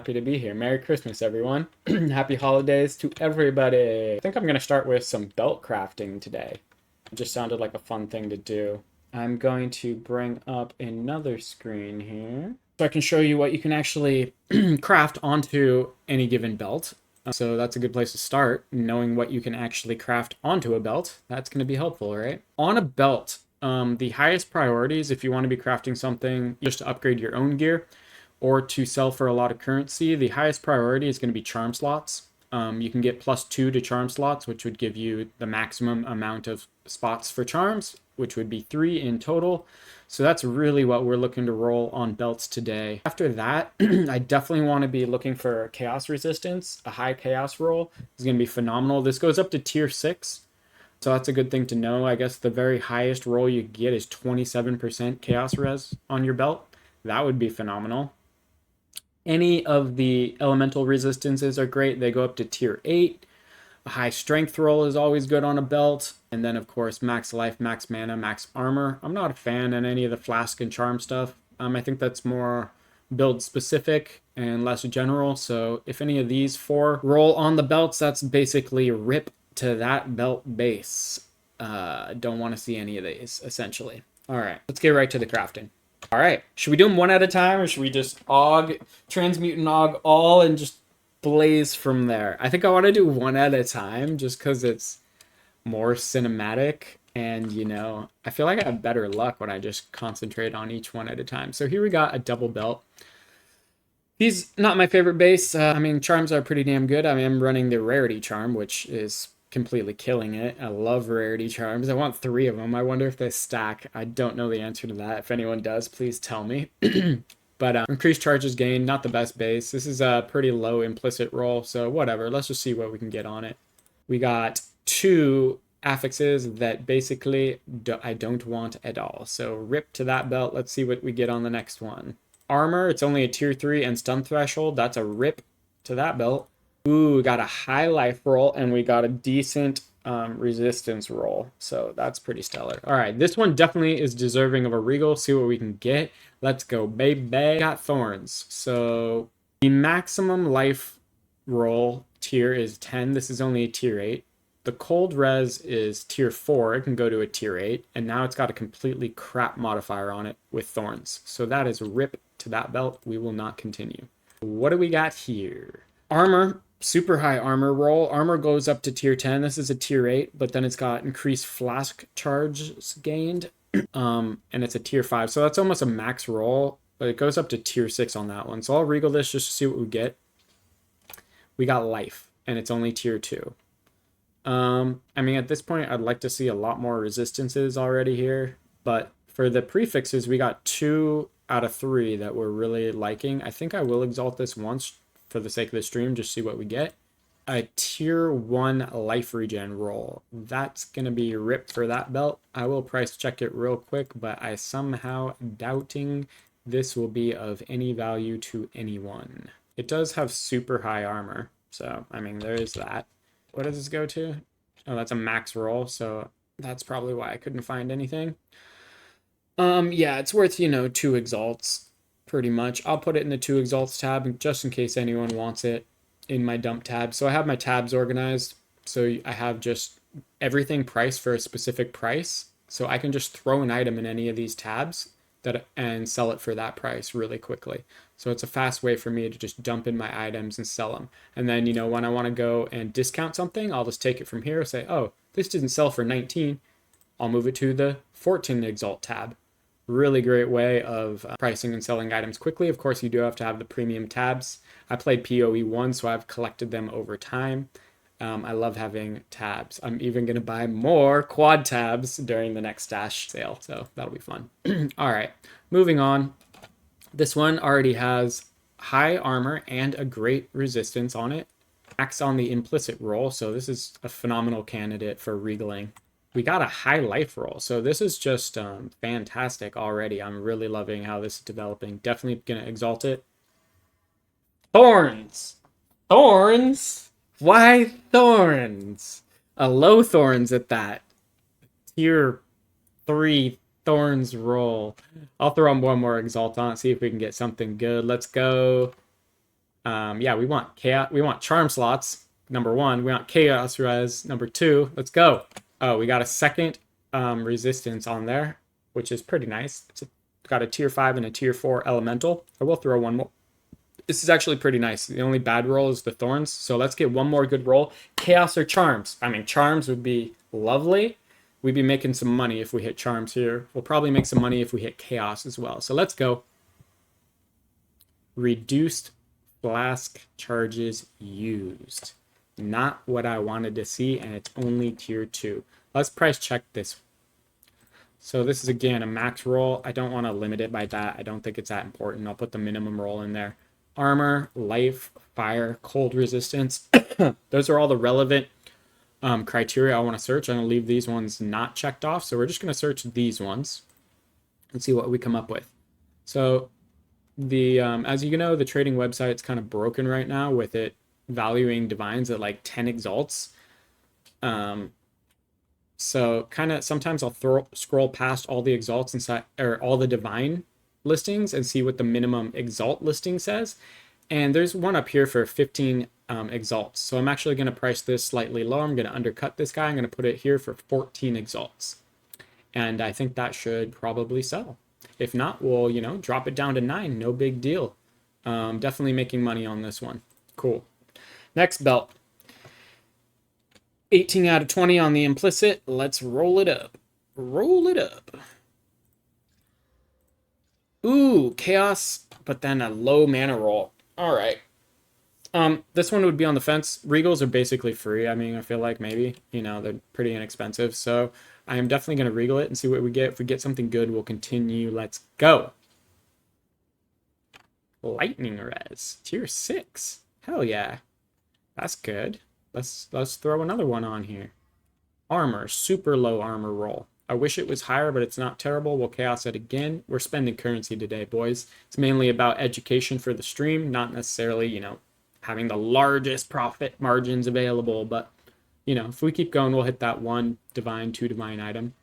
Happy to be here. Merry Christmas, everyone. Happy holidays to everybody. I think I'm going to start with some belt crafting today. It just sounded like a fun thing to do. I'm going to bring up another screen here so I can show you what you can actually craft onto any given belt. So that's a good place to start, knowing what you can actually craft onto a belt. That's going to be helpful, right? On a belt, the highest priorities, if you want to be crafting something just to upgrade your own gear, or to sell for a lot of currency, the highest priority is going to be charm slots. You can get +2 to charm slots, which would give you the maximum amount of spots for charms, which would be 3 in total. So that's really what we're looking to roll on belts today. After that, I definitely want to be looking for chaos resistance. A high chaos roll is going to be phenomenal. This goes up to tier 6. So that's a good thing to know. I guess the very highest roll you get is 27% chaos res on your belt. That would be phenomenal. Any of the elemental resistances are great. They go up to tier 8. A high strength roll is always good on a belt. And then, of course, max life, max mana, max armor. I'm not a fan in any of the flask and charm stuff. I think that's more build specific and less general. So if any of these 4 roll on the belts, that's basically rip to that belt base. Don't want to see any of these, essentially. All right, let's get right to the crafting. All right, should we do them one at a time, or should we just transmute and all and just blaze from there? I think I want to do one at a time just because it's more cinematic, and I feel like I have better luck when I just concentrate on each one at a time. So here we got a double belt. He's not my favorite base. Charms are pretty damn good. I'm running the rarity charm, which is completely killing it. I love rarity charms. I want 3 of them. I wonder if they stack. I don't know the answer to that. If anyone does, please tell me. But increased charges gained, not the best base. This is a pretty low implicit roll, so whatever. Let's just see what we can get on it. We got 2 affixes that basically I don't want at all. So rip to that belt. Let's see what we get on the next one. Armor, it's only a tier 3 and stun threshold. That's a rip to that belt. Ooh, we got a high life roll, and we got a decent resistance roll. So that's pretty stellar. All right, this one definitely is deserving of a regal. See what we can get. Let's go, baby. Got thorns. So the maximum life roll tier is 10. This is only a tier 8. The cold res is tier 4. It can go to a tier 8. And now it's got a completely crap modifier on it with thorns. So that is rip to that belt. We will not continue. What do we got here? Armor. Super high armor roll. Armor goes up to tier 10. This is a tier 8, but then it's got increased flask charges gained. And it's a tier 5. So that's almost a max roll, but it goes up to tier 6 on that one. So I'll regal this just to see what we get. We got life, and it's only tier 2. At this point, I'd like to see a lot more resistances already here, but for the prefixes, we got 2 out of 3 that we're really liking. I think I will exalt this once for the sake of the stream, just see what we get. A tier 1 life regen roll. That's going to be ripped for that belt. I will price check it real quick, but I somehow doubting this will be of any value to anyone. It does have super high armor, so, there is that. What does this go to? Oh, that's a max roll, so that's probably why I couldn't find anything. Yeah, it's worth, 2 exalts. Pretty much. I'll put it in the 2 exalts tab just in case anyone wants it in my dump tab. So I have my tabs organized. So I have just everything priced for a specific price. So I can just throw an item in any of these tabs and sell it for that price really quickly. So it's a fast way for me to just dump in my items and sell them. And then, when I want to go and discount something, I'll just take it from here, say, oh, this didn't sell for 19. I'll move it to the 14 exalt tab. Really great way of pricing and selling items quickly. Of course, you do have to have the premium tabs. I played PoE 1, so I've collected them over time. I love having tabs. I'm even going to buy more quad tabs during the next stash sale, so that'll be fun. All right, moving on. This one already has high armor and a great resistance on it. Max on the implicit roll, so this is a phenomenal candidate for regaling. We got a high life roll, so this is just fantastic already. I'm really loving how this is developing. Definitely gonna exalt it. Thorns! Thorns? Why thorns? A low thorns at that. Tier 3 thorns roll. I'll throw on one more exalt on it, see if we can get something good. Let's go. Yeah, we want chaos. We want charm slots. Number 1. We want chaos res. Number 2. Let's go. Oh, we got a second resistance on there, which is pretty nice. Got a tier 5 and a tier 4 elemental. I will throw one more. This is actually pretty nice. The only bad roll is the thorns. So let's get one more good roll. Chaos or charms? I mean, charms would be lovely. We'd be making some money if we hit charms here. We'll probably make some money if we hit chaos as well. So let's go. Reduced flask charges used. Not what I wanted to see, and it's only tier 2. Let's price check this. So this is, again, a max roll. I don't want to limit it by that. I don't think it's that important. I'll put the minimum roll in there. Armor, life, fire, cold resistance. Those are all the relevant criteria I want to search. I'm going to leave these ones not checked off. So we're just going to search these ones and see what we come up with. So the as you know, the trading website's kind of broken right now with it valuing divines at like 10 exalts. So kind of sometimes I'll scroll past all the exalts inside, or all the divine listings, and see what the minimum exalt listing says. And there's one up here for 15 exalts. So I'm actually going to price this slightly lower. I'm going to undercut this guy. I'm going to put it here for 14 exalts. And I think that should probably sell. If not, we'll, drop it down to 9. No big deal. Definitely making money on this one. Cool. Next belt. 18 out of 20 on the implicit. Let's roll it up. Roll it up. Ooh, chaos, but then a low mana roll. All right. This one would be on the fence. Regals are basically free. I mean, I feel like maybe, they're pretty inexpensive. So I am definitely going to regal it and see what we get. If we get something good, we'll continue. Let's go. Lightning res, tier 6. Hell yeah. That's good. Let's throw another one on here. Armor, super low armor roll. I wish it was higher, but it's not terrible. We'll chaos it again. We're spending currency today, boys. It's mainly about education for the stream, not necessarily, having the largest profit margins available. But, if we keep going, we'll hit that 1 divine, 2 divine item.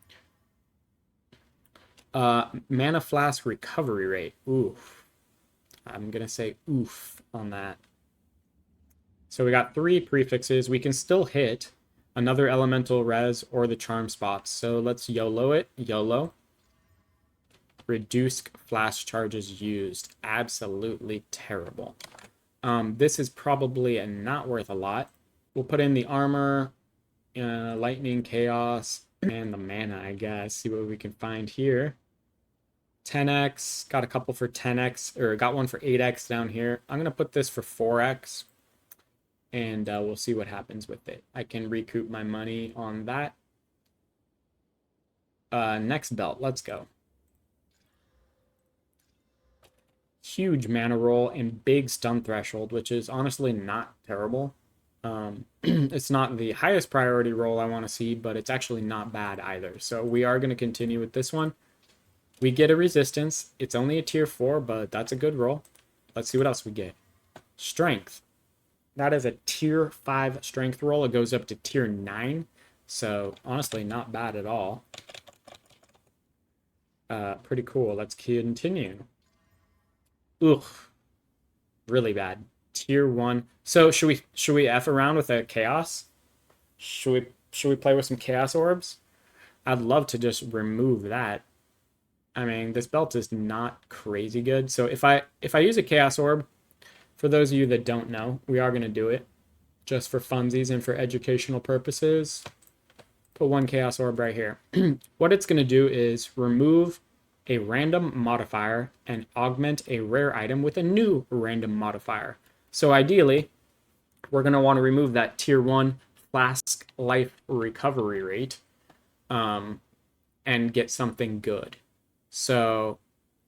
Mana flask recovery rate. Oof. I'm going to say oof on that. So we got 3 prefixes. We can still hit another elemental res or the charm spots. So let's YOLO it. YOLO. Reduced flash charges used. Absolutely terrible. This is probably not worth a lot. We'll put in the armor, lightning, chaos, and the mana, I guess. See what we can find here. 10x. Got a couple for 10x, or got one for 8x down here. I'm going to put this for 4x. And we'll see what happens with it. I can recoup my money on that. Next belt. Let's go. Huge mana roll and big stun threshold, which is honestly not terrible. It's not the highest priority roll I want to see, but it's actually not bad either. So we are going to continue with this one. We get a resistance. It's only a tier 4, but that's a good roll. Let's see what else we get. Strength. That is a tier 5 strength roll. It goes up to tier 9. So, honestly, not bad at all. Pretty cool. Let's continue. Ugh. Really bad. Tier 1. So, should we F around with a chaos? Should we play with some chaos orbs? I'd love to just remove that. I mean, this belt is not crazy good. So, if I use a chaos orb, for those of you that don't know, we are going to do it just for funsies and for educational purposes. Put 1 chaos orb right here. What it's going to do is remove a random modifier and augment a rare item with a new random modifier. So ideally, we're going to want to remove that tier 1 flask life recovery rate and get something good. So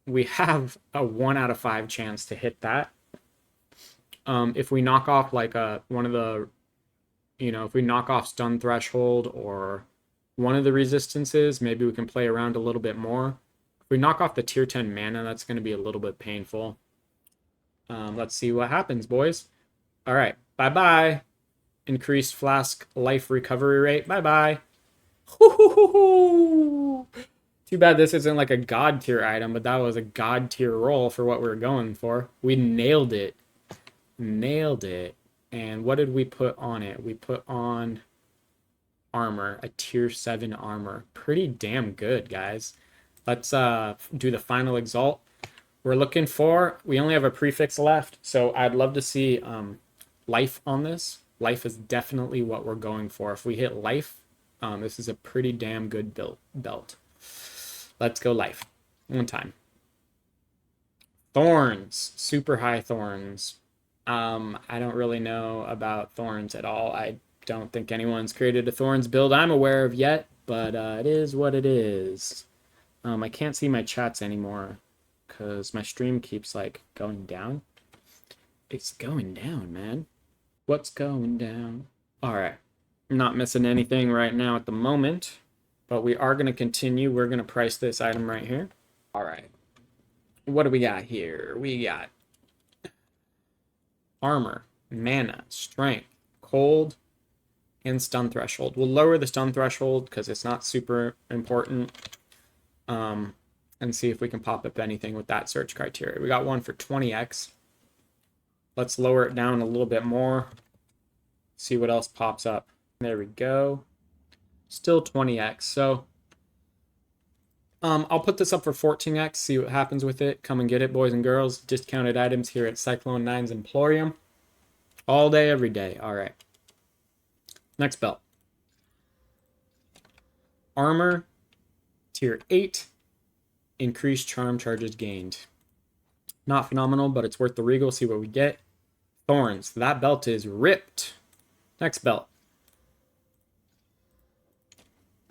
we have a 1 out of 5 chance to hit that. If we knock off like one of the, if we knock off stun threshold or one of the resistances, maybe we can play around a little bit more. If we knock off the tier 10 mana, that's going to be a little bit painful. Let's see what happens, boys. All right, bye-bye. Increased flask life recovery rate. Bye-bye. Too bad this isn't like a god tier item, but that was a god tier roll for what we were going for. We nailed it. Nailed it. And what did we put on it? We put on armor, a tier 7 armor. Pretty damn good, guys. Let's do the final exalt. We're looking for, we only have a prefix left, so I'd love to see life on this. Life is definitely what we're going for. If we hit life, this is a pretty damn good belt. Let's go life. One time. Thorns. Super high thorns. I don't really know about thorns at all. I don't think anyone's created a thorns build I'm aware of yet, but it is what it is. I can't see my chats anymore because my stream keeps like going down. It's going down, man. What's going down? All right. I'm not missing anything right now at the moment, but we are going to continue. We're going to price this item right here. All right. What do we got here? We got armor, mana, strength, cold, and stun threshold. We'll lower the stun threshold because it's not super important. And see if we can pop up anything with that search criteria. We got one for 20x. Let's lower it down a little bit more. See what else pops up. There we go. Still 20x. So I'll put this up for 14x, see what happens with it. Come and get it, boys and girls. Discounted items here at Cyclone 9's Emporium. All day, every day. All right. Next belt. Armor, tier 8. Increased charm charges gained. Not phenomenal, but it's worth the regal. See what we get. Thorns. That belt is ripped. Next belt.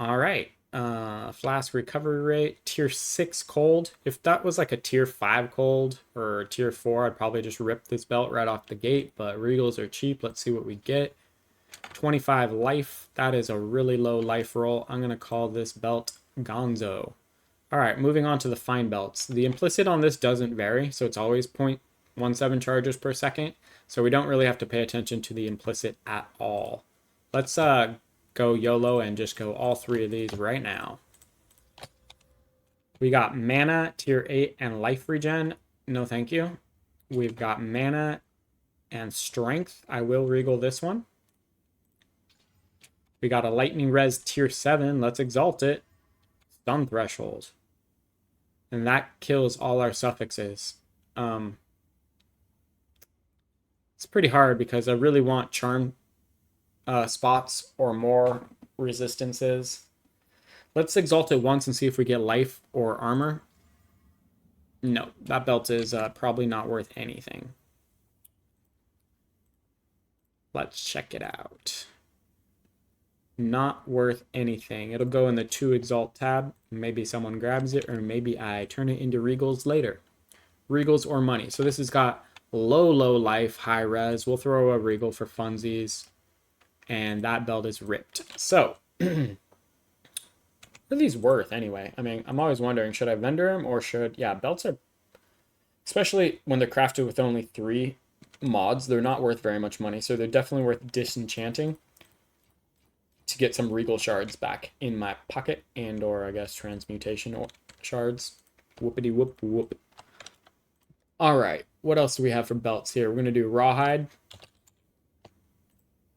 All right. Flask recovery rate. Tier 6 cold. If that was like a tier 5 cold or tier 4, I'd probably just rip this belt right off the gate. But regals are cheap. Let's see what we get. 25 life. That is a really low life roll. I'm going to call this belt Gonzo. All right, moving on to the fine belts. The implicit on this doesn't vary, so it's always 0.17 charges per second. So we don't really have to pay attention to the implicit at all. Let's go YOLO and just go all 3 of these right now. We got mana, tier 8, and life regen. No, thank you. We've got mana and strength. I will regal this one. We got a lightning res tier 7. Let's exalt it. Stun threshold. And that kills all our suffixes. It's pretty hard because I really want charm spots or more resistances. Let's exalt it once and see if we get life or armor. No, that belt is probably not worth anything. Let's check it out. Not worth anything. It'll go in the 2 exalt tab. Maybe someone grabs it, or maybe I turn it into regals later. Regals or money. So this has got low life, high res. We'll throw a regal for funsies. And that belt is ripped. So, what are these worth anyway? I mean, I'm always wondering, should I vendor them or should... Yeah, belts are... Especially when they're crafted with only 3 mods, they're not worth very much money. So they're definitely worth disenchanting to get some regal shards back in my pocket, and or I guess transmutation or shards. Whoopity whoop whoop. All right, what else do we have for belts here? We're gonna do rawhide.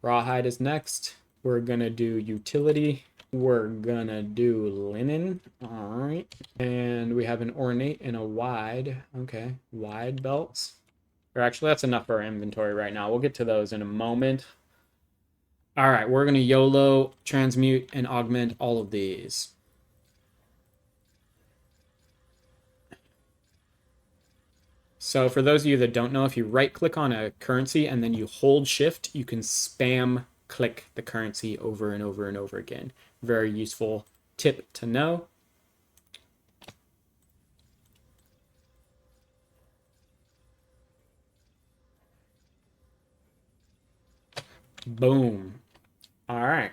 Rawhide is next. We're gonna do utility. We're gonna do linen. All right, and we have an ornate and a wide. Okay, wide belts. Or actually, that's enough for our inventory right now. We'll get to those in a moment. All right, we're going to YOLO, transmute, and augment all of these. So for those of you that don't know, if you right-click on a currency and then you hold shift, you can spam click the currency over and over and over again. Very useful tip to know. Boom. All right.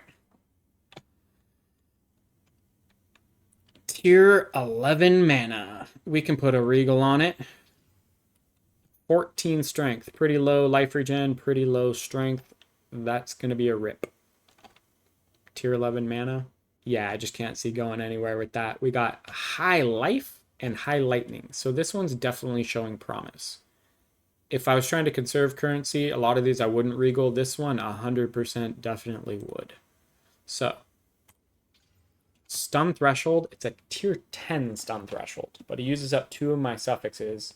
Tier 11 mana. We can put a regal on it. 14 strength. Pretty low life regen, pretty low strength. That's going to be a rip. Tier 11 mana. Yeah, I just can't see going anywhere with that. We got high life and high lightning. So this one's definitely showing promise. if I was trying to conserve currency, a lot of these I wouldn't regal. This one, 100% definitely would. So, stun threshold, it's a tier 10 stun threshold, but it uses up 2 of my suffixes.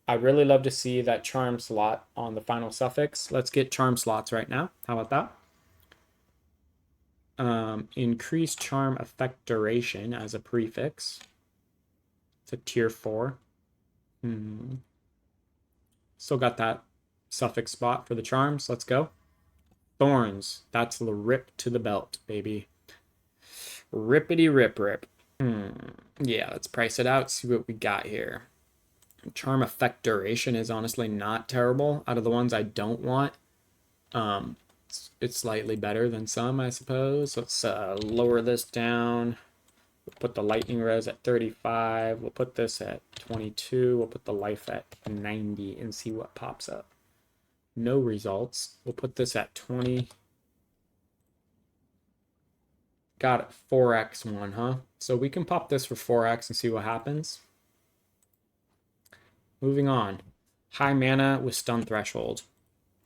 I really love to see that charm slot on the final suffix. Let's get charm slots right now. How about that? Increase charm effect duration as a prefix. It's a tier 4. Still got that suffix spot for the charms. Let's go. Thorns. That's the rip to the belt, baby. Rippity rip rip. Yeah, let's price it out, see what we got here. Charm effect duration is honestly not terrible. Out of the ones I don't want, it's slightly better than some, I suppose. Let's lower this down. We'll put the lightning res at 35. We'll put this at 22. We'll put the life at 90 and see what pops up. No results. We'll put this at 20. Got it. 4x one, huh? So we can pop this for 4x and see what happens. Moving on. High mana with stun threshold.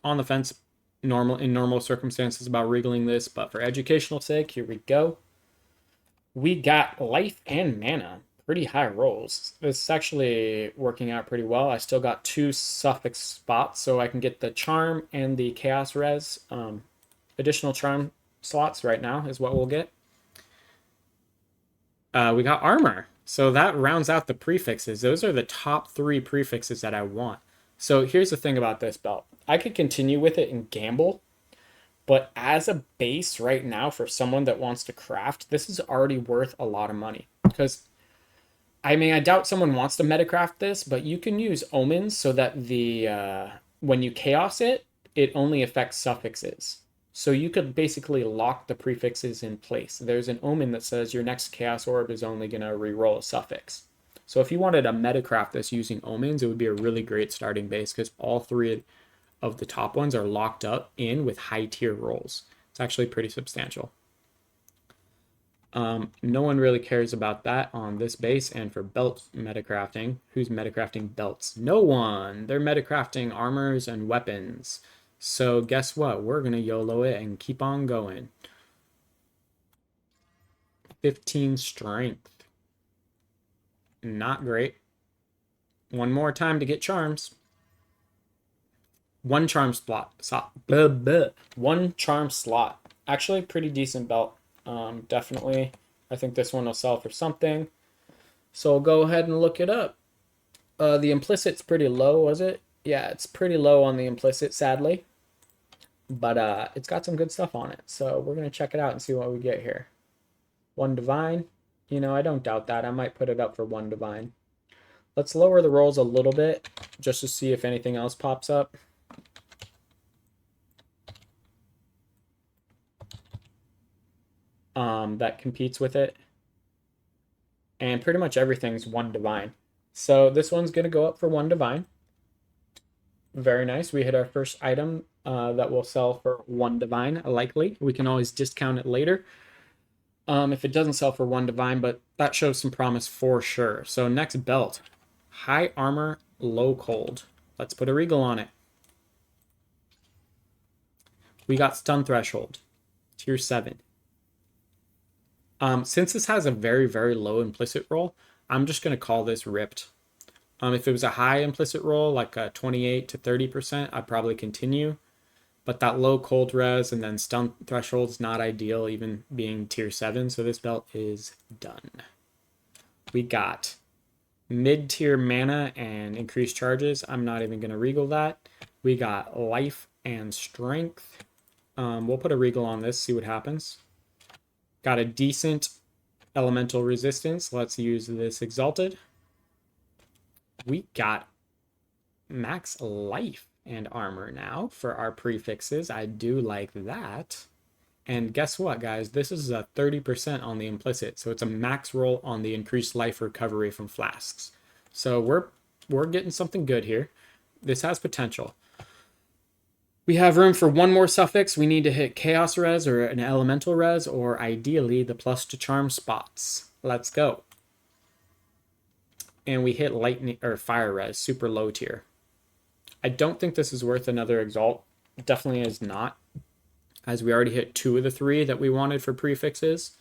On the fence, in normal circumstances about regaling this, but for educational sake, here we go. We got life and mana. Pretty high rolls. This is actually working out pretty well. I still got 2 suffix spots, so I can get the charm and the chaos res. Additional charm slots right now is what we'll get. We got armor. So that rounds out the prefixes. Those are the top 3 prefixes that I want. So here's the thing about this belt. I could continue with it and gamble, but as a base right now for someone that wants to craft, this is already worth a lot of money. Because, I mean, I doubt someone wants to metacraft this, but you can use omens so that the when you chaos it, it only affects suffixes. So you could basically lock the prefixes in place. There's an omen that says your next chaos orb is only going to reroll a suffix. So if you wanted to metacraft this using omens, it would be a really great starting base because all 3 of the top ones are locked up in with high tier rolls. It's actually pretty substantial. No one really cares about that on this base. And for belt metacrafting, who's metacrafting belts? No one. They're metacrafting armors and weapons. So guess what? We're going to YOLO it and keep on going. 15 strength. Not great. One more time to get charms. 1 charm slot. Blah, blah. 1 charm slot. Actually, pretty decent belt. Definitely. I think this one will sell for something. So I'll go ahead and look it up. The implicit's pretty low, was it? Yeah, it's pretty low on the implicit, sadly. But it's got some good stuff on it. So we're going to check it out and see what we get here. 1 divine. You know, I don't doubt that. I might put it up for 1 divine. Let's lower the rolls a little bit just to see if anything else pops up. That competes with it. And pretty much everything's 1 divine. So this one's going to go up for 1 divine. Very nice. We hit our first item that will sell for 1 divine, likely. We can always discount it later if it doesn't sell for 1 divine, but that shows some promise for sure. So next belt. High armor, low cold. Let's put a regal on it. We got stun threshold. Tier 7. Since this has a very, very low implicit roll, I'm just going to call this ripped. If it was a high implicit roll, like a 28 to 30%, I'd probably continue. But that low cold res and then stun threshold is not ideal, even being tier 7. So this belt is done. We got mid-tier mana and increased charges. I'm not even going to regal that. We got life and strength. We'll put a regal on this, see what happens. Got a decent elemental resistance. Let's use this exalted. We got max life and armor now for our prefixes. I do like that. And guess what, guys? This is a 30% on the implicit, so it's a max roll on the increased life recovery from flasks. So we're getting something good here. This has potential. We have room for 1 more suffix. We need to hit chaos res or an elemental res, or ideally the plus to charm spots. Let's go. And we hit lightning or fire res, super low tier. I don't think this is worth another exalt. It definitely is not, as we already hit 2 of the 3 that we wanted for prefixes.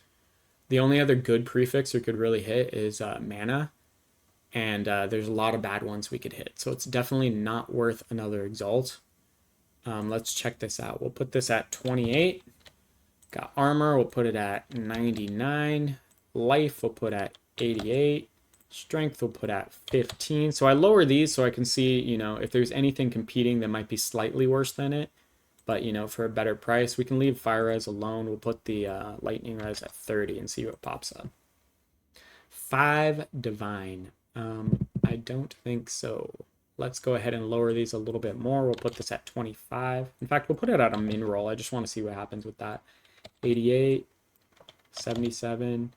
The only other good prefix we could really hit is mana, and there's a lot of bad ones we could hit. So it's definitely not worth another exalt. Let's check this out. We'll put this at 28. Got armor, we'll put it at 99. Life, we'll put at 88. Strength, we'll put at 15. So I lower these so I can see, if there's anything competing that might be slightly worse than it. But, for a better price, we can leave fire res alone. We'll put the lightning res at 30 and see what pops up. 5 divine. I don't think so. Let's go ahead and lower these a little bit more. We'll put this at 25. In fact, we'll put it at a min roll. I just want to see what happens with that. 88, 77,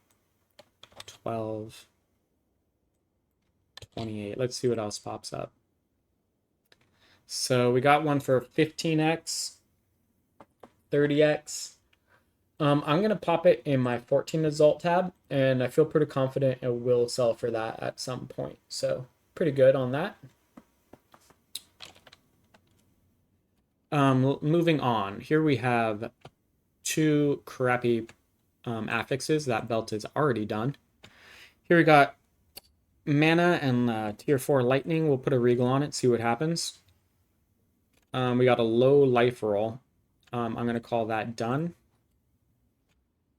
12, 28. Let's see what else pops up. So we got one for 15x, 30x. I'm going to pop it in my 14 exalt tab, and I feel pretty confident it will sell for that at some point. So pretty good on that. Moving on, here we have 2 crappy affixes. That belt is already done. Here we got mana and tier 4 lightning. We'll put a regal on it, see what happens. We got a low life roll. I'm going to call that done.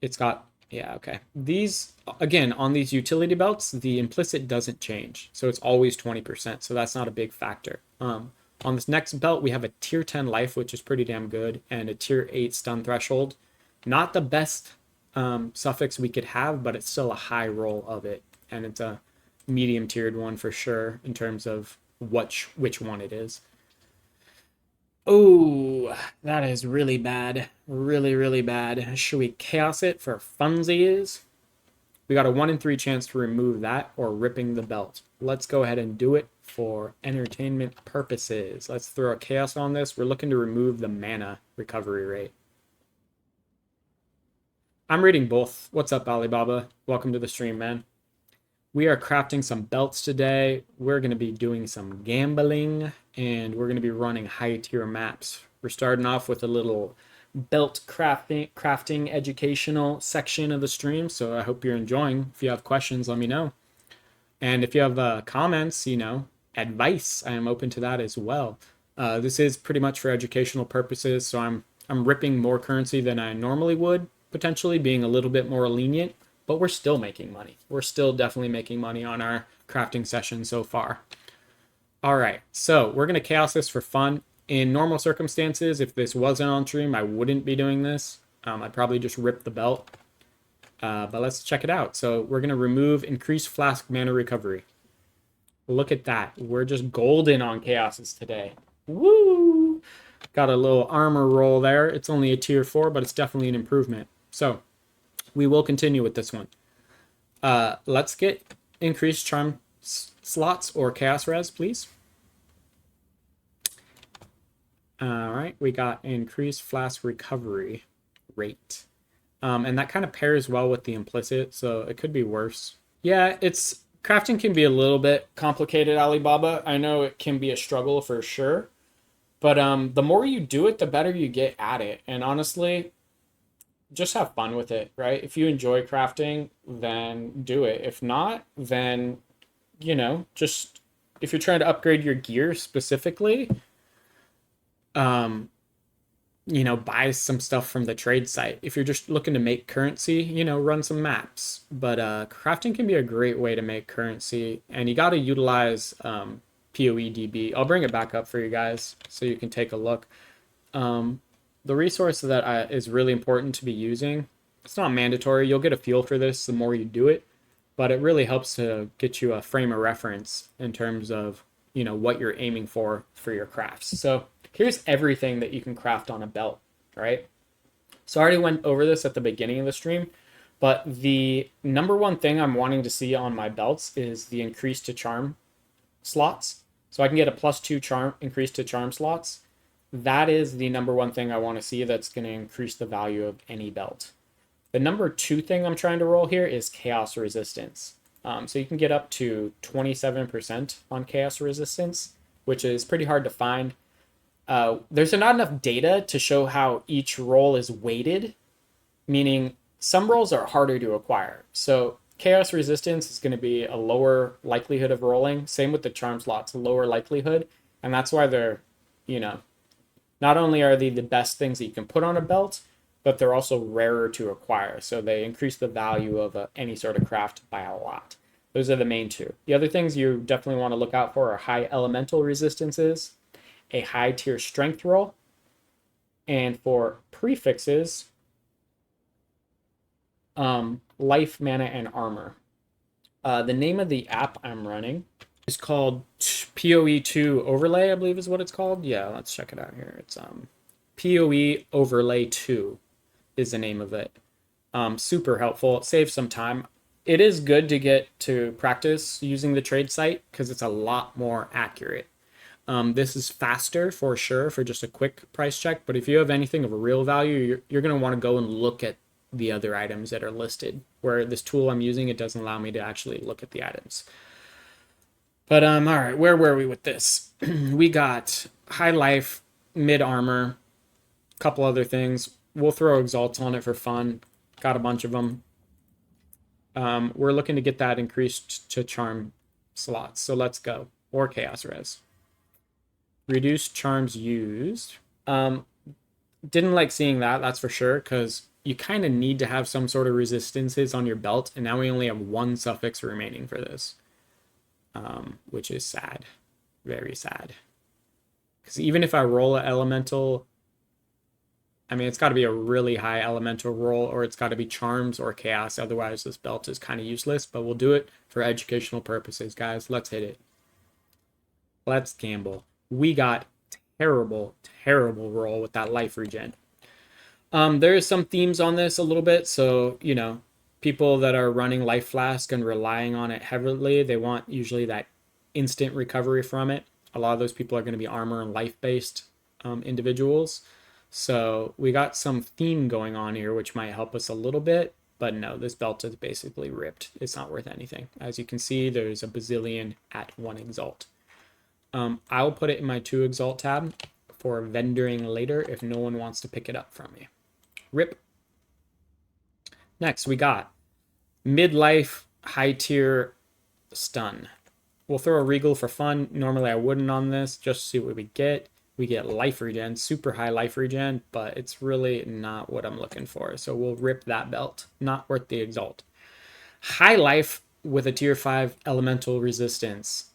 It's got, yeah, okay. These, again, on these utility belts, the implicit doesn't change. So it's always 20%. So that's not a big factor. On this next belt, we have a tier 10 life, which is pretty damn good, and a tier 8 stun threshold. Not the best suffix we could have, but it's still a high roll of it. And it's a medium tiered one for sure in terms of which one it is. Oh, that is really bad. Really, really bad. Should we chaos it for funsies? We got a 1 in 3 chance to remove that or ripping the belt. Let's go ahead and do it for entertainment purposes. Let's throw a chaos on this. We're looking to remove the mana recovery rate. I'm reading both. What's up, Alibaba? Welcome to the stream, man. We are crafting some belts today. We're going to be doing some gambling, and we're going to be running high tier maps. We're starting off with a little belt crafting educational section of the stream, so I hope you're enjoying. If you have questions, let me know. And if you have comments, advice, I am open to that as well. This is pretty much for educational purposes, so I'm ripping more currency than I normally would, potentially being a little bit more lenient, but we're still making money. We're still definitely making money on our crafting session so far. All right, so we're going to chaos this for fun. In normal circumstances, if this wasn't on stream, I wouldn't be doing this. I'd probably just rip the belt. But let's check it out. So we're going to remove increased flask mana recovery. Look at that. We're just golden on chaoses today. Woo! Got a little armor roll there. It's only a tier 4, but it's definitely an improvement. So we will continue with this one. Let's get increased charm slots or chaos res, please. All right, we got increased flask recovery rate. And that kind of pairs well with the implicit, so it could be worse. Yeah, crafting can be a little bit complicated, Alibaba. I know it can be a struggle for sure. But the more you do it, the better you get at it. And honestly, just have fun with it, right? If you enjoy crafting, then do it. If not, then, just if you're trying to upgrade your gear specifically, buy some stuff from the trade site. If you're just looking to make currency, run some maps. But crafting can be a great way to make currency, and you got to utilize PoEDB. I'll bring it back up for you guys so you can take a look. The resource that is really important to be using, it's not mandatory. You'll get a feel for this the more you do it, but it really helps to get you a frame of reference in terms of, what you're aiming for your crafts. So here's everything that you can craft on a belt, right? So I already went over this at the beginning of the stream, but the number one thing I'm wanting to see on my belts is the increase to charm slots. So I can get a +2 charm increase to charm slots. That is the number one thing I want to see that's going to increase the value of any belt. The number 2 thing I'm trying to roll here is chaos resistance. So you can get up to 27% on chaos resistance. which is pretty hard to find. There's not enough data to show how each role is weighted, meaning some roles are harder to acquire. So chaos resistance is going to be a lower likelihood of rolling. Same with the charm slots, a lower likelihood. And that's why they're, you know, not only are they the best things that you can put on a belt, but they're also rarer to acquire. So they increase the value of any sort of craft by a lot. Those are the main two. The other things you definitely want to look out for are high elemental resistances, a high tier strength roll, and for prefixes, life, mana, and armor. The name of the app I'm running is called pt.2 overlay, I believe is what it's called. Yeah, let's check it out here. It's PoE overlay 2 is the name of it. Super helpful. It saves some time. It is good to get to practice using the trade site because it's a lot more accurate. This is faster for sure for just a quick price check, but if you have anything of a real value, you're going to want to go and look at the other items that are listed. Where this tool I'm using, it doesn't allow me to actually look at the items. But all right, where were we with this? We got high life, mid armor, a couple other things. We'll throw exalts on it for fun. Got a bunch of them. We're looking to get that increased to charm slots. So let's go. Or chaos res. Reduced charms used. Didn't like seeing that, that's for sure, because you kind of need to have some sort of resistances on your belt, and now we only have one suffix remaining for this, which is sad. Very sad. Because even if I roll an elemental, I mean, it's got to be a really high elemental roll, or it's got to be charms or chaos, otherwise this belt is kind of useless, but we'll do it for educational purposes, guys. Let's hit it. Let's gamble. We got terrible roll with that life regen. There's some themes on this a little bit, so you know, people that are running life flask and relying on it heavily, they want usually that instant recovery from it. A lot of those people are going to be armor and life based individuals, so we got some theme going on here which might help us a little bit, but no, this belt is basically ripped. It's not worth anything. As you can see, there's a bazillion at 1 exalt. I'll put it in my 2 exalt tab for vendoring later if no one wants to pick it up from me. Rip. Next, we got midlife high tier stun. We'll throw a regal for fun. Normally I wouldn't on this, just to see what we get. We get life regen, super high life regen, but it's really not what I'm looking for. So we'll rip that belt. Not worth the exalt. High life with a tier 5 elemental resistance.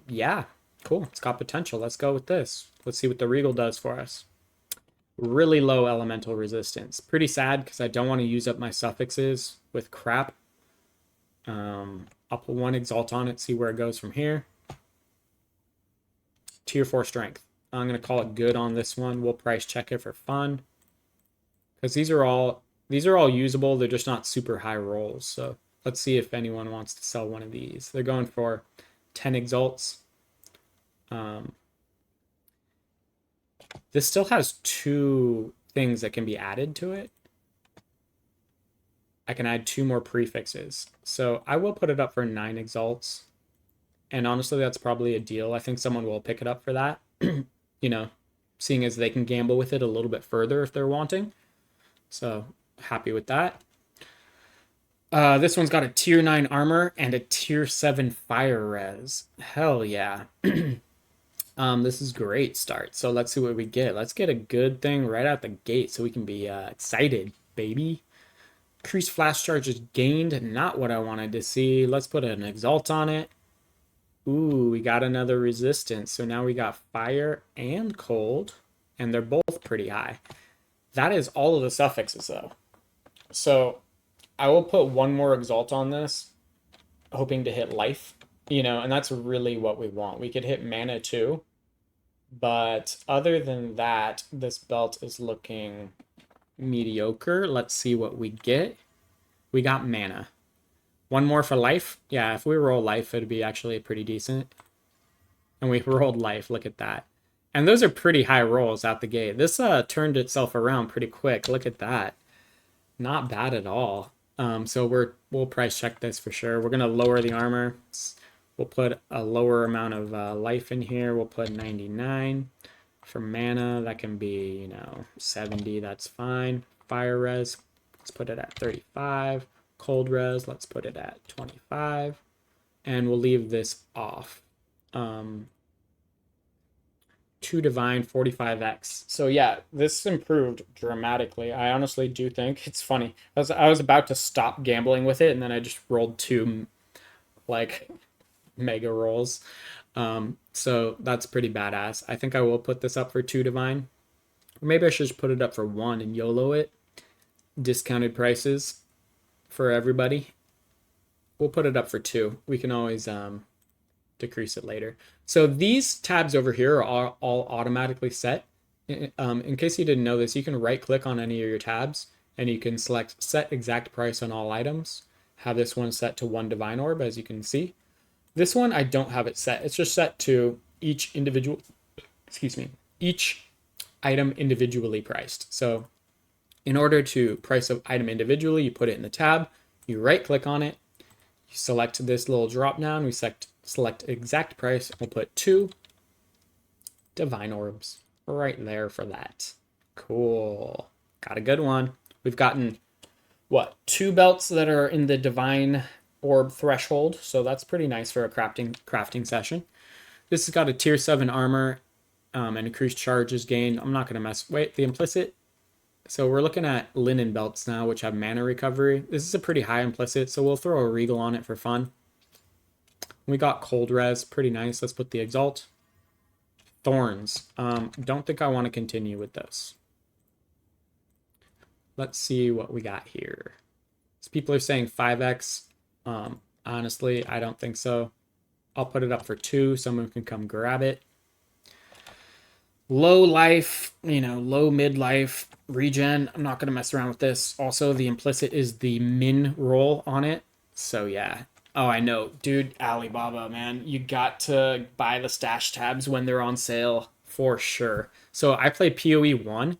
Yeah, cool. It's got potential. Let's go with this. Let's see what the regal does for us. Really low elemental resistance. Pretty sad because I don't want to use up my suffixes with crap. I'll put 1 exalt on it, see where it goes from here. Tier 4 strength. I'm going to call it good on this one. We'll price check it for fun. Because these are all usable. They're just not super high rolls. So let's see if anyone wants to sell one of these. They're going for 10 exalts. This still has 2 things that can be added to it. I can add 2 more prefixes. So I will put it up for 9 exalts. And honestly, that's probably a deal. I think someone will pick it up for that. You know, seeing as they can gamble with it a little bit further if they're wanting. So happy with that. This one's got a tier 9 armor and a tier 7 fire res. Hell yeah. This is great start. So let's see what we get. Let's get a good thing right out the gate so we can be excited, baby. Increased flash charges gained. Not what I wanted to see. Let's put an exalt on it. Ooh, we got another resistance. So now we got fire and cold, and they're both pretty high. That is all of the suffixes though. So I will put 1 more exalt on this, hoping to hit life, you know, and that's really what we want. We could hit mana too, but other than that, this belt is looking mediocre. Let's see what we get. We got mana. 1 more for life. Yeah, if we roll life, it'd be actually pretty decent. And we rolled life. Look at that. And those are pretty high rolls out the gate. This turned itself around pretty quick. Look at that. Not bad at all. So we'll price check this for sure. We're going to lower the armor. We'll put a lower amount of life in here. We'll put 99. For mana, that can be, 70. That's fine. Fire res, let's put it at 35. Cold res, let's put it at 25. And we'll leave this off. 2 divine, 45x. So yeah, this improved dramatically. I honestly do think it's funny. I was about to stop gambling with it, and then I just rolled 2 like mega rolls. So that's pretty badass. I think I will put this up for 2 divine. Or maybe I should just put it up for 1 and YOLO it. Discounted prices for everybody. We'll put it up for 2. We can always decrease it later. So these tabs over here are all automatically set. In case you didn't know this, you can right click on any of your tabs and you can select set exact price on all items. Have this one set to 1 divine orb, as you can see. This one, I don't have it set. It's just set to each item individually priced. So in order to price an item individually, you put it in the tab, you right click on it, you select this little drop down, we select exact price, we'll put 2 divine orbs right there for that. Cool. Got a good one. We've gotten, 2 belts that are in the divine orb threshold, so that's pretty nice for a crafting session. This has got a tier 7 armor and increased charges gained. I'm not going to mess. Wait, the implicit. So we're looking at linen belts now, which have mana recovery. This is a pretty high implicit, so we'll throw a regal on it for fun. We got cold res, pretty nice. Let's put the exalt. Thorns. Don't think I want to continue with this. Let's see what we got here. So people are saying 5x. Honestly, I don't think so. I'll put it up for 2. Someone can come grab it. Low life, low mid-life regen. I'm not going to mess around with this. Also, the implicit is the min roll on it. So yeah. Oh, I know. Dude, Alibaba, man. You got to buy the stash tabs when they're on sale for sure. So I played PoE 1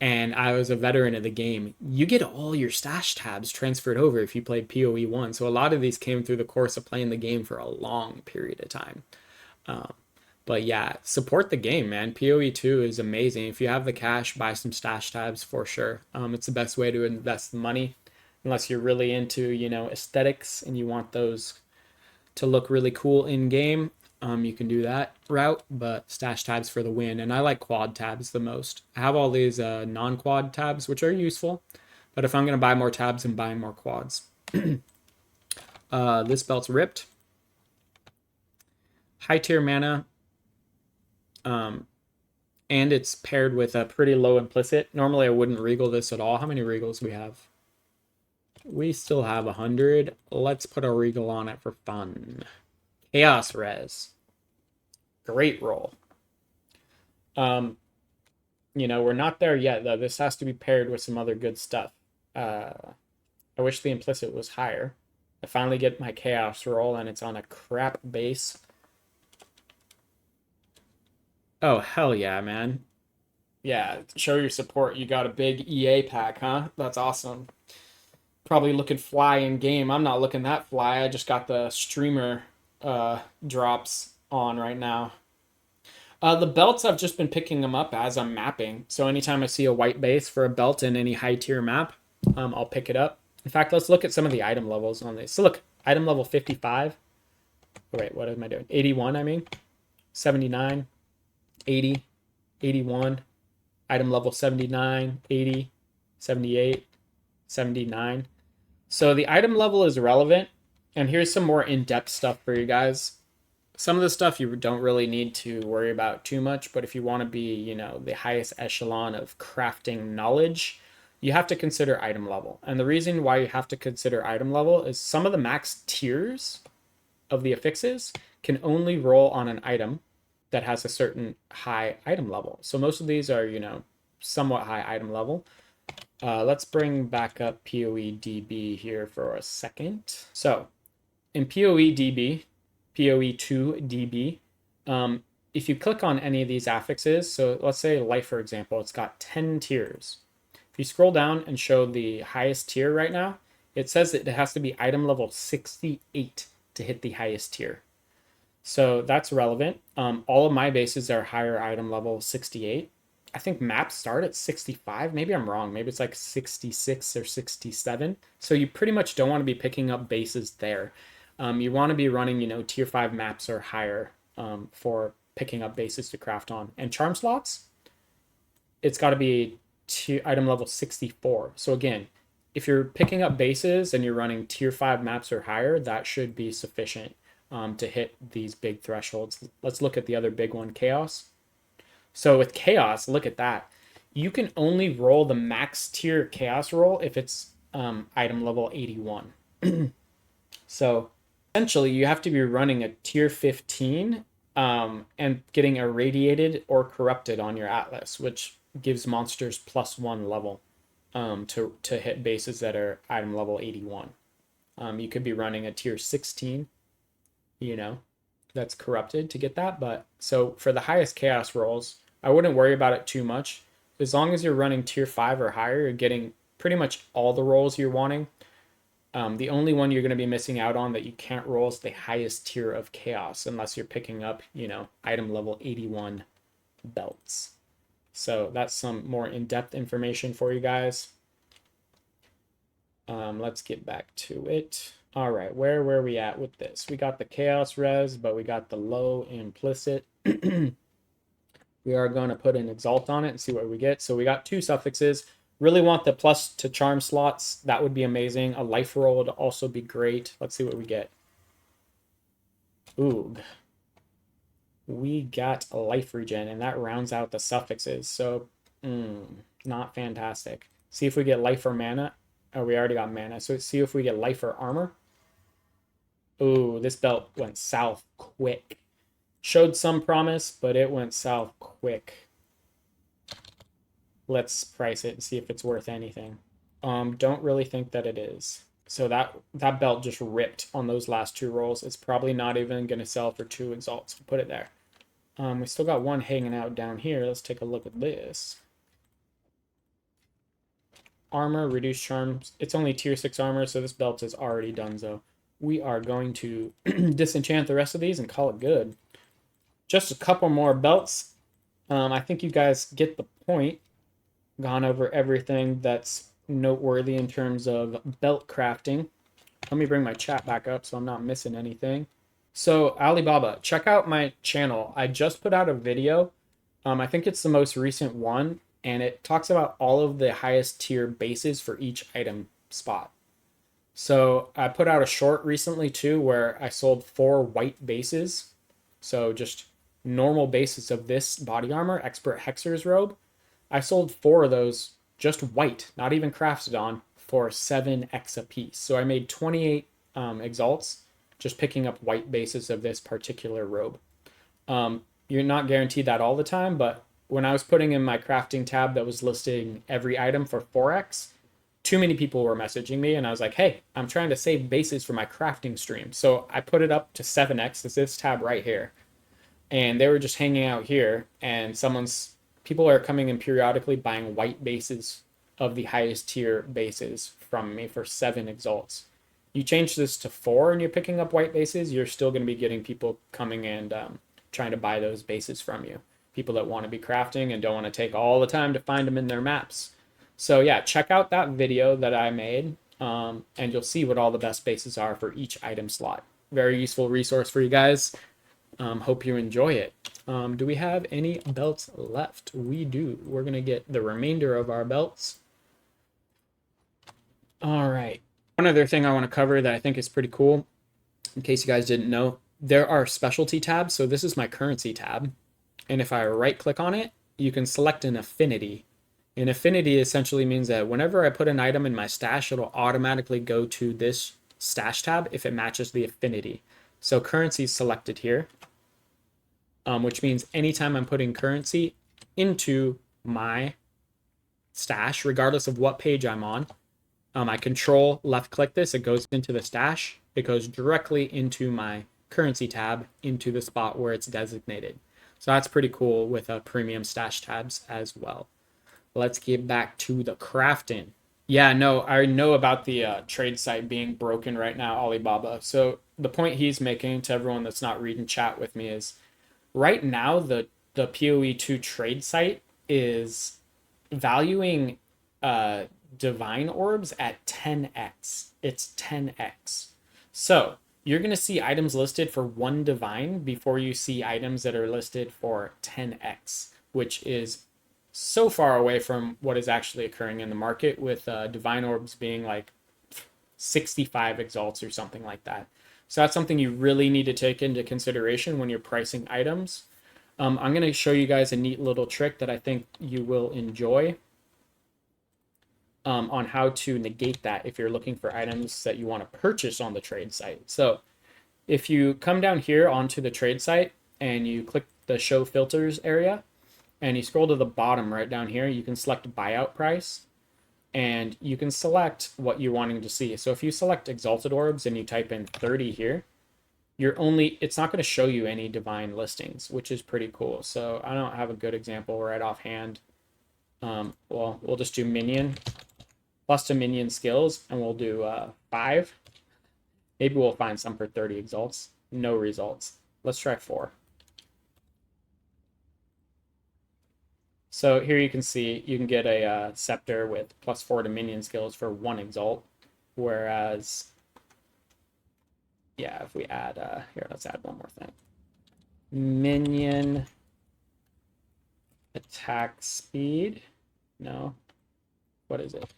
and I was a veteran of the game. You get all your stash tabs transferred over if you played PoE 1. So a lot of these came through the course of playing the game for a long period of time. But yeah, support the game, man. PoE 2 is amazing. If you have the cash, buy some stash tabs for sure. It's the best way to invest the money. Unless you're really into, aesthetics and you want those to look really cool in game. You can do that route, but stash tabs for the win. And I like quad tabs the most. I have all these non-quad tabs, which are useful. But if I'm going to buy more tabs, I'm buying more quads. This belt's ripped. High tier mana. And it's paired with a pretty low implicit. Normally I wouldn't regal this at all. How many regals we have? We still have 100. Let's put a regal on it for fun. Chaos res. Great roll. We're not there yet, though. This has to be paired with some other good stuff. I wish the implicit was higher. I finally get my chaos roll, and it's on a crap base. Oh, hell yeah, man. Yeah, show your support. You got a big EA pack, huh? That's awesome. Probably looking fly in game. I'm not looking that fly. I just got the streamer drops on right now. The belts, I've just been picking them up as I'm mapping. So anytime I see a white base for a belt in any high tier map, I'll pick it up. In fact, let's look at some of the item levels on this. So look, item level 55. Wait, what am I doing? 81, I mean. 79, 80, 81. Item level 79, 80, 78, 79. So the item level is relevant. And here's some more in-depth stuff for you guys. Some of the stuff you don't really need to worry about too much, but if you want to be, the highest echelon of crafting knowledge, you have to consider item level. And the reason why you have to consider item level is some of the max tiers of the affixes can only roll on an item that has a certain high item level. So most of these are, somewhat high item level. Let's bring back up PoE here for a second. So in PoE 2 DB, if you click on any of these affixes, so let's say life, for example, it's got 10 tiers. If you scroll down and show the highest tier right now, it says that it has to be item level 68 to hit the highest tier. So that's relevant. All of my bases are higher item level 68. I think maps start at 65. Maybe I'm wrong. Maybe it's like 66 or 67. So you pretty much don't want to be picking up bases there. You want to be running, tier 5 maps or higher for picking up bases to craft on. And charm slots, it's got to be item level 64. So again, if you're picking up bases and you're running tier 5 maps or higher, that should be sufficient to hit these big thresholds. Let's look at the other big one, Chaos. So with Chaos, look at that. You can only roll the max tier Chaos roll if it's item level 81. So essentially, you have to be running a tier 15 and getting irradiated or corrupted on your Atlas, which gives monsters +1 level to hit bases that are item level 81. You could be running a tier 16, that's corrupted to get that. But so for the highest chaos rolls, I wouldn't worry about it too much. As long as you're running tier 5 or higher, you're getting pretty much all the rolls you're wanting. The only one you're going to be missing out on that you can't roll is the highest tier of chaos, unless you're picking up, item level 81 belts. So that's some more in-depth information for you guys. Let's get back to it. All right, where were we at with this? We got the chaos res, but we got the low implicit. We are going to put an exalt on it and see what we get. So we got 2 suffixes. Really want the plus to charm slots. That would be amazing. A life roll would also be great. Let's see what we get. Ooh. We got a life regen, and that rounds out the suffixes. So, not fantastic. See if we get life or mana. Oh, we already got mana. So see if we get life or armor. Ooh, this belt went south quick. Showed some promise, but it went south quick. Let's price it and see if it's worth anything. Don't really think that it is. So that belt just ripped on those last 2 rolls. It's probably not even going to sell for 2 exalts. We'll put it there. We still got 1 hanging out down here. Let's take a look at this. Armor, reduced charms. It's only tier 6 armor, so this belt is already done. So we are going to disenchant the rest of these and call it good. Just a couple more belts. I think you guys get the point. Gone over everything that's noteworthy in terms of belt crafting. Let me bring my chat back up so I'm not missing anything. So Alibaba, check out my channel. I just put out a video. I think it's the most recent one, and it talks about all of the highest tier bases for each item spot. So I put out a short recently too where I sold 4 white bases. So just normal bases of this body armor, Expert Hexer's robe. I sold 4 of those just white, not even crafted on, for 7x a piece. So I made 28 exalts just picking up white bases of this particular robe. You're not guaranteed that all the time, but when I was putting in my crafting tab that was listing every item for 4x, too many people were messaging me, and I was like, hey, I'm trying to save bases for my crafting stream. So I put it up to 7x, it's this tab right here. And they were just hanging out here, and people are coming in periodically buying white bases of the highest tier bases from me for 7 exalts. You change this to 4 and you're picking up white bases, you're still going to be getting people coming and trying to buy those bases from you. People that want to be crafting and don't want to take all the time to find them in their maps. So yeah, check out that video that I made, and you'll see what all the best bases are for each item slot. Very useful resource for you guys. Hope you enjoy it. Do we have any belts left? We do. We're going to get the remainder of our belts. All right. One other thing I want to cover that I think is pretty cool, in case you guys didn't know, there are specialty tabs. So this is my currency tab. And if I right click on it, you can select an affinity. An affinity essentially means that whenever I put an item in my stash, it'll automatically go to this stash tab if it matches the affinity. So currency is selected here, which means anytime I'm putting currency into my stash, regardless of what page I'm on, I control left click this, it goes into the stash, it goes directly into my currency tab, into the spot where it's designated. So that's pretty cool with premium stash tabs as well. Let's get back to the crafting. Yeah, no, I know about the trade site being broken right now, Alibaba. So the point he's making to everyone that's not reading chat with me is right now the PoE2 trade site is valuing divine orbs at 10x. It's 10x. So you're going to see items listed for 1 divine before you see items that are listed for 10x, which is so far away from what is actually occurring in the market, with divine orbs being like 65 exalts or something like that. So that's something you really need to take into consideration when you're pricing items. I'm going to show you guys a neat little trick that I think you will enjoy on how to negate that if you're looking for items that you want to purchase on the trade site. So if you come down here onto the trade site and you click the show filters area and you scroll to the bottom right down here, you can select buyout price and you can select what you're wanting to see. So if you select exalted orbs and you type in 30 here, it's not going to show you any divine listings, which is pretty cool. So I don't have a good example right offhand. Well, we'll just do Minion plus to Minion skills, and we'll do 5. Maybe we'll find some for 30 exalts. No results. Let's try 4. So here you can see you can get a scepter with +4 to Minion skills for 1 exalt, whereas yeah, if we add, here, let's add one more thing. Minion attack speed. No. What is it?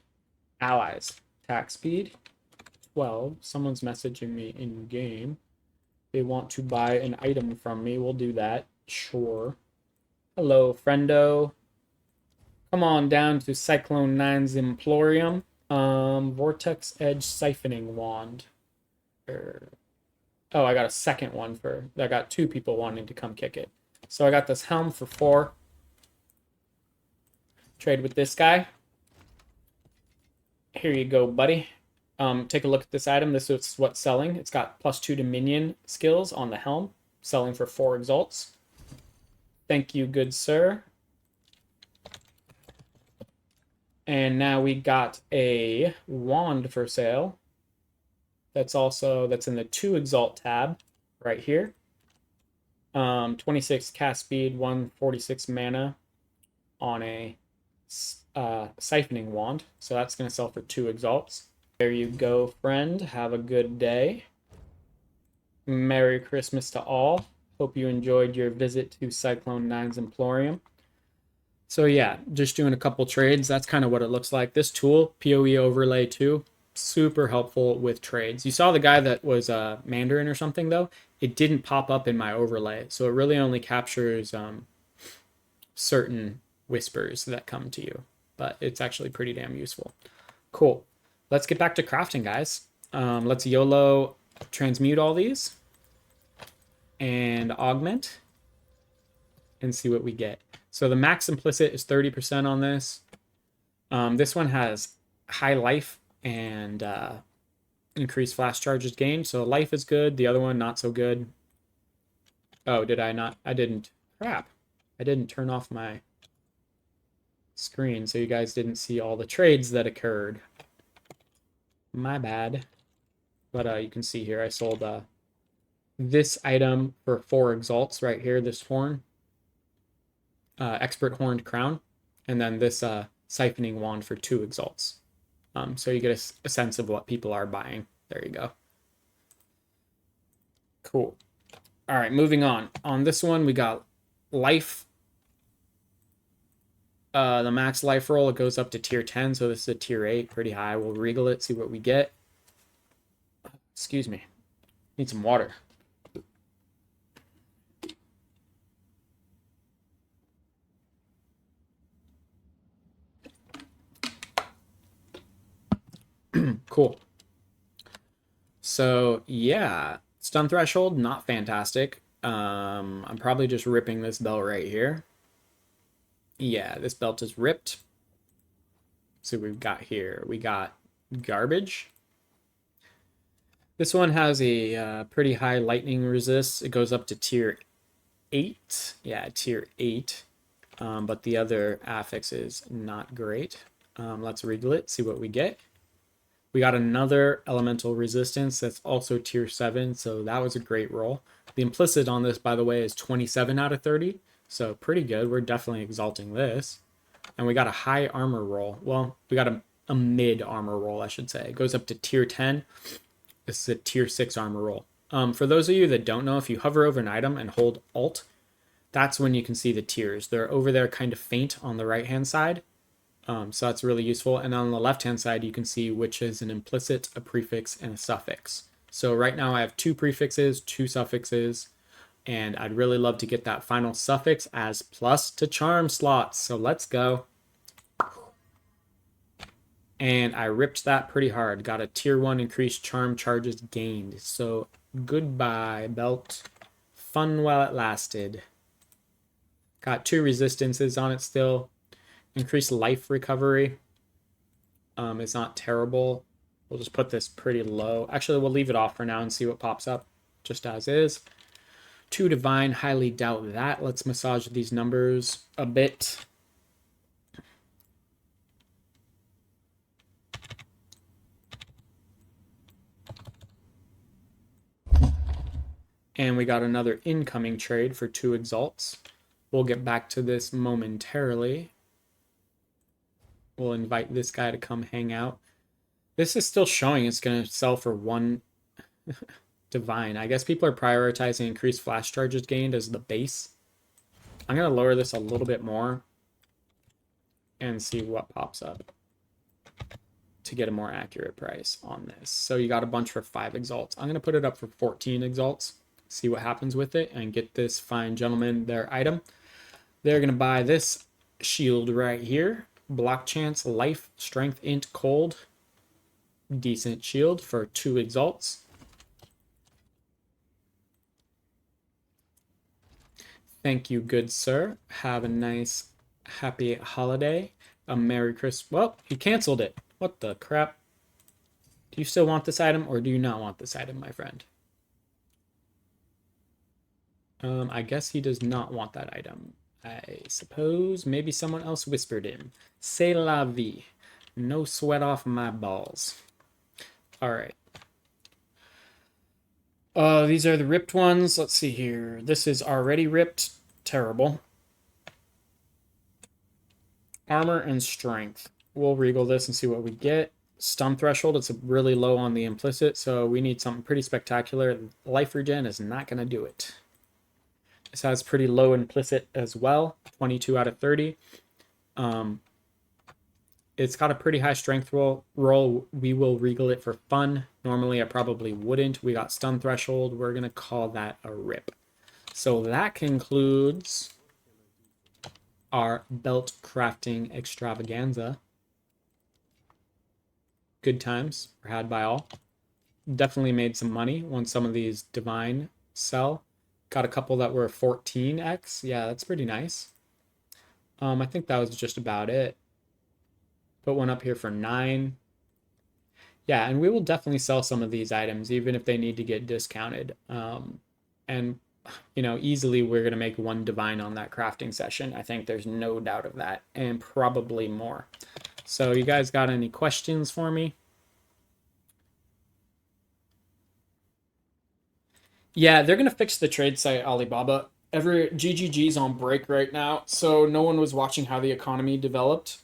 Allies. Attack speed. 12. Someone's messaging me in game. They want to buy an item from me. We'll do that. Sure. Hello, friendo. Come on down to Cyclone 9's Emporium. Vortex Edge Siphoning Wand. Oh, I got a second one I got 2 people wanting to come kick it. So I got this helm for 4. Trade with this guy. Here you go, buddy. Take a look at this item. This is what's selling. It's got +2 to Minion skills on the helm, selling for 4 exalts. Thank you, good sir. And now we got a wand for sale. That's in the 2 exalt tab right here. 26 cast speed, 146 mana on a siphoning wand. So that's going to sell for 2 exalts. There you go, friend. Have a good day. Merry Christmas to all. Hope you enjoyed your visit to Cyclone 9's Emporium. So yeah, just doing a couple trades. That's kind of what it looks like. This tool, PoE Overlay 2, super helpful with trades. You saw the guy that was Mandarin or something, though. It didn't pop up in my overlay. So it really only captures certain whispers that come to you. But it's actually pretty damn useful. Cool. Let's get back to crafting, guys. Let's YOLO transmute all these and augment and see what we get. So the max implicit is 30% on this. This one has high life and increased flash charges gained. So life is good. The other one, not so good. Oh, did I not? I didn't. Crap. I didn't turn off my screen, so you guys didn't see all the trades that occurred. My bad. But you can see here I sold this item for 4 exalts right here, this horn. Expert Horned Crown. And then this siphoning wand for 2 exalts. So you get a sense of what people are buying. There you go. Cool. All right, moving on. On this one, we got life. The max life roll, it goes up to tier 10, so this is a tier 8, pretty high. We'll regal it, see what we get. Excuse me. Need some water. Cool. So, yeah. Stun threshold, not fantastic. I'm probably just ripping this belt right here. Yeah, this belt is ripped. So we've got here, we got garbage. This one has a pretty high lightning resist. It goes up to tier 8. Yeah, tier 8. But the other affix is not great. Let's regal it, see what we get. We got another elemental resistance that's also tier 7, so that was a great roll. The implicit on this, by the way, is 27 out of 30, so pretty good. We're definitely exalting this. And we got a high armor roll. Well, we got a mid armor roll, I should say. It goes up to tier 10. This is a tier 6 armor roll. For those of you that don't know, if you hover over an item and hold Alt, that's when you can see the tiers. They're over there kind of faint on the right-hand side. So that's really useful. And on the left-hand side, you can see which is an implicit, a prefix, and a suffix. So right now I have 2 prefixes, 2 suffixes, and I'd really love to get that final suffix as plus to charm slots. So let's go. And I ripped that pretty hard. Got a tier 1 increased charm charges gained. So goodbye, belt. Fun while it lasted. Got 2 resistances on it still. Increased life recovery. It's not terrible. We'll just put this pretty low. Actually, we'll leave it off for now and see what pops up, just as is. 2 divine, highly doubt that. Let's massage these numbers a bit. And we got another incoming trade for 2 exalts. We'll get back to this momentarily. We'll invite this guy to come hang out. This is still showing it's going to sell for 1 divine. I guess people are prioritizing increased flash charges gained as the base. I'm going to lower this a little bit more and see what pops up to get a more accurate price on this. So you got a bunch for 5 exalts. I'm going to put it up for 14 exalts, see what happens with it, and get this fine gentleman their item. They're going to buy this shield right here. Block chance, life, strength, int, cold. Decent shield for 2 exalts. Thank you, good sir. Have a nice, happy holiday. A Merry Christmas. Well, he canceled it. What the crap? Do you still want this item or do you not want this item, my friend? I guess he does not want that item. I suppose maybe someone else whispered him. C'est la vie. No sweat off my balls. All right. These are the ripped ones. Let's see here. This is already ripped. Terrible. Armor and strength. We'll regal this and see what we get. Stun threshold, it's really low on the implicit, so we need something pretty spectacular. Life regen is not going to do it. This has pretty low implicit as well, 22 out of 30. It's got a pretty high strength roll. We will regal it for fun. Normally, I probably wouldn't. We got stun threshold. We're going to call that a rip. So that concludes our belt crafting extravaganza. Good times were had by all. Definitely made some money once some of these divine sell. Got a couple that were 14x. Yeah, that's pretty nice. I think that was just about it. Put one up here for 9. Yeah, and we will definitely sell some of these items, even if they need to get discounted. And, you know, easily we're going to make 1 divine on that crafting session. I think there's no doubt of that, and probably more. So you guys got any questions for me? Yeah, they're going to fix the trade site, Alibaba. GGG's on break right now, so no one was watching how the economy developed.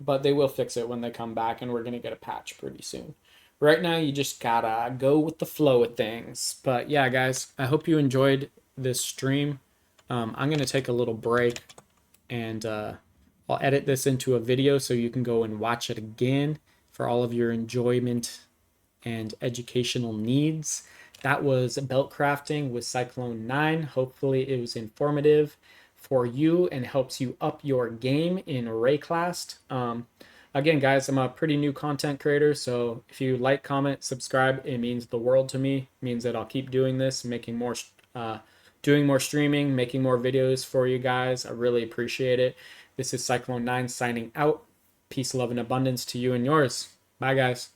But they will fix it when they come back, and we're going to get a patch pretty soon. Right now, you just gotta go with the flow of things. But yeah, guys, I hope you enjoyed this stream. I'm going to take a little break, and I'll edit this into a video so you can go and watch it again for all of your enjoyment and educational needs. That was belt crafting with Cyclone 9. Hopefully it was informative for you and helps you up your game in Rayclast. Again, guys, I'm a pretty new content creator, so if you like, comment, subscribe, it means the world to me. It means that I'll keep doing this, making more, doing more streaming, making more videos for you guys. I really appreciate it. This is Cyclone 9 signing out. Peace, love, and abundance to you and yours. Bye, guys.